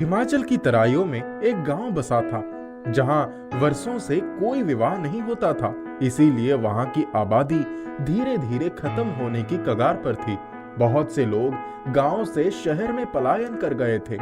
हिमाचल की तराइयों में एक गांव बसा था जहां वर्षों से कोई विवाह नहीं होता था। इसीलिए वहां की आबादी धीरे धीरे खत्म होने की कगार पर थी। बहुत से लोग गांव से शहर में पलायन कर गए थे।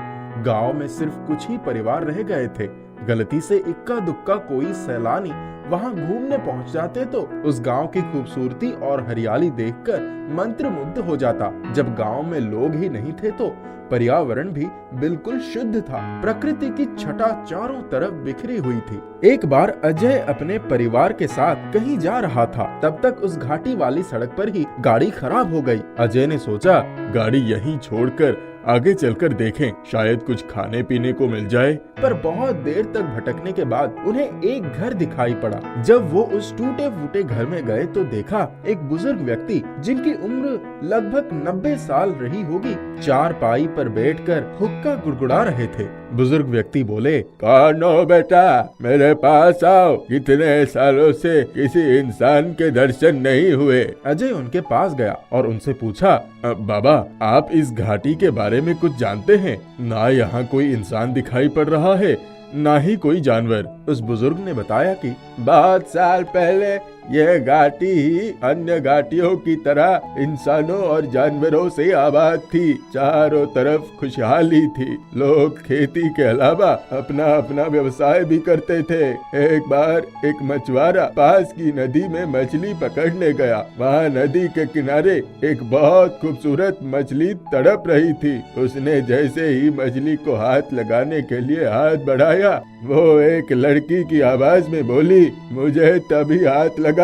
गांव में सिर्फ कुछ ही परिवार रह गए थे। गलती से इक्का दुक्का कोई सैलानी वहां घूमने पहुंच जाते तो उस गांव की खूबसूरती और हरियाली देखकर मंत्रमुग्ध हो जाता। जब गांव में लोग ही नहीं थे तो पर्यावरण भी बिल्कुल शुद्ध था। प्रकृति की छटा चारों तरफ बिखरी हुई थी। एक बार अजय अपने परिवार के साथ कहीं जा रहा था। तब तक उस घाटी वाली सड़क पर ही गाड़ी खराब हो गई। अजय ने सोचा, गाड़ी यहीं छोड़कर आगे चलकर देखें, शायद कुछ खाने पीने को मिल जाए। पर बहुत देर तक भटकने के बाद उन्हें एक घर दिखाई पड़ा। जब वो उस टूटे फूटे घर में गए तो देखा एक बुजुर्ग व्यक्ति जिनकी उम्र लगभग 90 साल रही होगी, चारपाई पर बैठकर हुक्का गुड़गुड़ा रहे थे। बुजुर्ग व्यक्ति बोले, कौन हो बेटा, मेरे पास आओ। कितने सालों से किसी इंसान के दर्शन नहीं हुए। अजय उनके पास गया और उनसे पूछा, बाबा, आप इस घाटी के बारे में कुछ जानते हैं? ना यहाँ कोई इंसान दिखाई पड़ रहा है, ना ही कोई जानवर। उस बुजुर्ग ने बताया कि बहुत साल पहले यह घाटी ही अन्य घाटियों की तरह इंसानों और जानवरों से आबाद थी। चारों तरफ खुशहाली थी। लोग खेती के अलावा अपना अपना व्यवसाय भी करते थे। एक बार एक मछुआरा पास की नदी में मछली पकड़ने गया। वहाँ नदी के किनारे एक बहुत खूबसूरत मछली तड़प रही थी। उसने जैसे ही मछली को हाथ लगाने के लिए हाथ बढ़ाया, वो एक लड़की की आवाज में बोली, मुझे तभी हाथ लगाना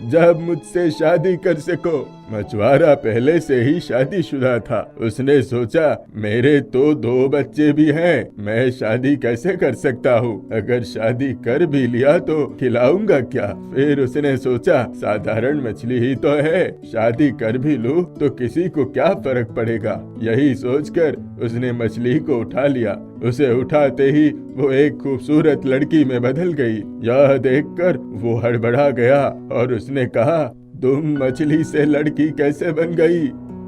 जब मुझसे शादी कर सको। मछुआरा पहले से ही शादीशुदा था। उसने सोचा, मेरे तो 2 बच्चे भी हैं, मैं शादी कैसे कर सकता हूँ? अगर शादी कर भी लिया तो खिलाऊंगा क्या? फिर उसने सोचा, साधारण मछली ही तो है, शादी कर भी लूँ तो किसी को क्या फर्क पड़ेगा? यही सोचकर उसने मछली को उठा लिया। उसे उठाते ही वो एक खूबसूरत लड़की में बदल गई। यह देखकर वो हड़बड़ा गया और उसने कहा, तुम मछली से लड़की कैसे बन गई?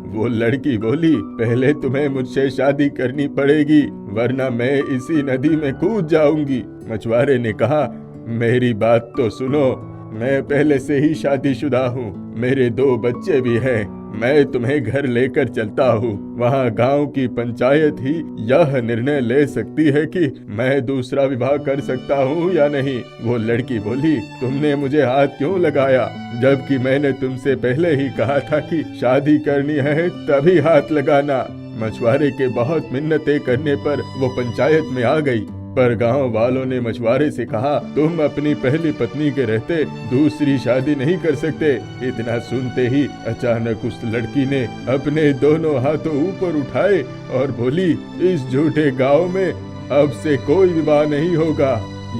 वो लड़की बोली, पहले तुम्हें मुझसे शादी करनी पड़ेगी, वरना मैं इसी नदी में कूद जाऊंगी। मछुआरे ने कहा, मेरी बात तो सुनो, मैं पहले से ही शादीशुदा हूँ, मेरे 2 बच्चे भी हैं। मैं तुम्हें घर लेकर चलता हूँ। वहाँ गांव की पंचायत ही यह निर्णय ले सकती है कि मैं दूसरा विवाह कर सकता हूँ या नहीं। वो लड़की बोली, तुमने मुझे हाथ क्यों लगाया, जबकि मैंने तुमसे पहले ही कहा था कि शादी करनी है तभी हाथ लगाना। मछुआरे के बहुत मिन्नतें करने पर वो पंचायत में आ गई। पर गांव वालों ने मछुआरे से कहा, तुम अपनी पहली पत्नी के रहते दूसरी शादी नहीं कर सकते। इतना सुनते ही अचानक उस लड़की ने अपने दोनों हाथों ऊपर उठाए और बोली, इस झूठे गांव में अब से कोई विवाह नहीं होगा,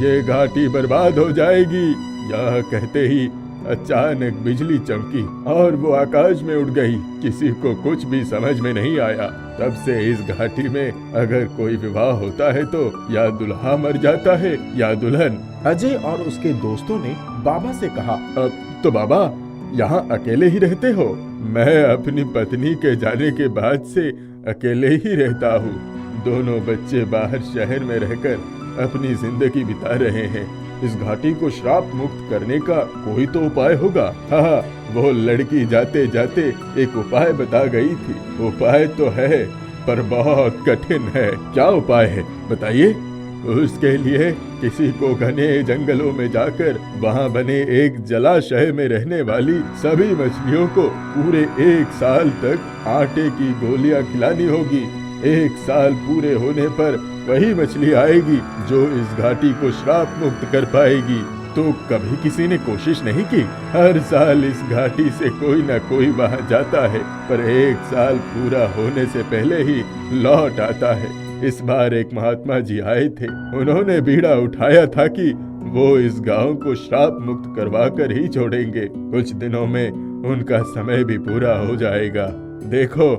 ये घाटी बर्बाद हो जाएगी। यह कहते ही अचानक बिजली चमकी और वो आकाश में उड़ गई। किसी को कुछ भी समझ में नहीं आया। तब से इस घाटी में अगर कोई विवाह होता है तो या दुल्हा मर जाता है या दुल्हन। अजय और उसके दोस्तों ने बाबा से कहा, अब तो बाबा, यहाँ अकेले ही रहते हो? मैं अपनी पत्नी के जाने के बाद से अकेले ही रहता हूँ। दोनों बच्चे बाहर शहर में रहकर अपनी जिंदगी बिता रहे हैं। इस घाटी को श्राप मुक्त करने का कोई तो उपाय होगा। हाँ, वो लड़की जाते जाते एक उपाय बता गई थी। उपाय तो है पर बहुत कठिन है। क्या उपाय है, बताइए? उसके लिए किसी को घने जंगलों में जाकर वहाँ बने एक जलाशय में रहने वाली सभी मछलियों को पूरे 1 साल तक आटे की गोलियां खिलानी होगी। 1 साल पूरे होने पर वही मछली आएगी जो इस घाटी को श्राप मुक्त कर पाएगी। तो कभी किसी ने कोशिश नहीं की? हर साल इस घाटी से कोई ना कोई वहाँ जाता है, पर 1 साल पूरा होने से पहले ही लौट आता है। इस बार एक महात्मा जी आए थे। उन्होंने बीड़ा उठाया था कि वो इस गांव को श्राप मुक्त करवा कर ही छोड़ेंगे। कुछ दिनों में उनका समय भी पूरा हो जाएगा। देखो,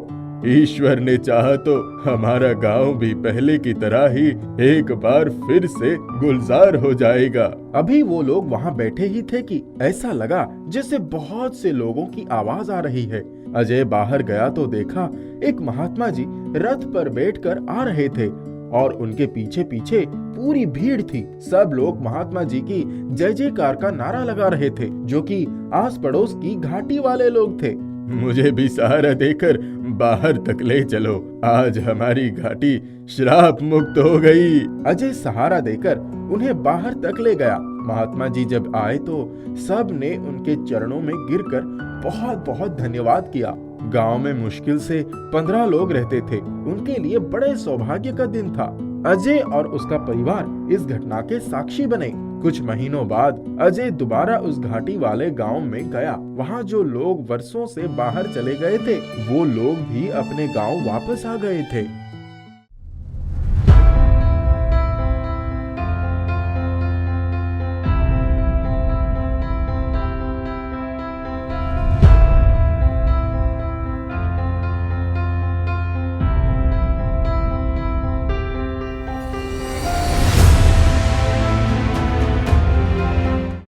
ईश्वर ने चाहा तो हमारा गांव भी पहले की तरह ही एक बार फिर से गुलजार हो जाएगा। अभी वो लोग वहाँ बैठे ही थे कि ऐसा लगा जैसे बहुत से लोगों की आवाज आ रही है। अजय बाहर गया तो देखा एक महात्मा जी रथ पर बैठकर आ रहे थे। और उनके पीछे पीछे पूरी भीड़ थी। सब लोग महात्मा जी की जय जयकार का नारा लगा रहे थे, जो कि आस पड़ोस की घाटी वाले लोग थे। मुझे भी सहारा देकर बाहर तक ले चलो, आज हमारी घाटी श्राप मुक्त हो गई। अजय सहारा देकर उन्हें बाहर तक ले गया। महात्मा जी जब आए तो सब ने उनके चरणों में गिरकर बहुत बहुत धन्यवाद किया। गांव में मुश्किल से 15 लोग रहते थे। उनके लिए बड़े सौभाग्य का दिन था। अजय और उसका परिवार इस घटना के साक्षी बने। कुछ महीनों बाद अजय दोबारा उस घाटी वाले गांव में गया। वहां जो लोग वर्षों से बाहर चले गए थे, वो लोग भी अपने गांव वापस आ गए थे।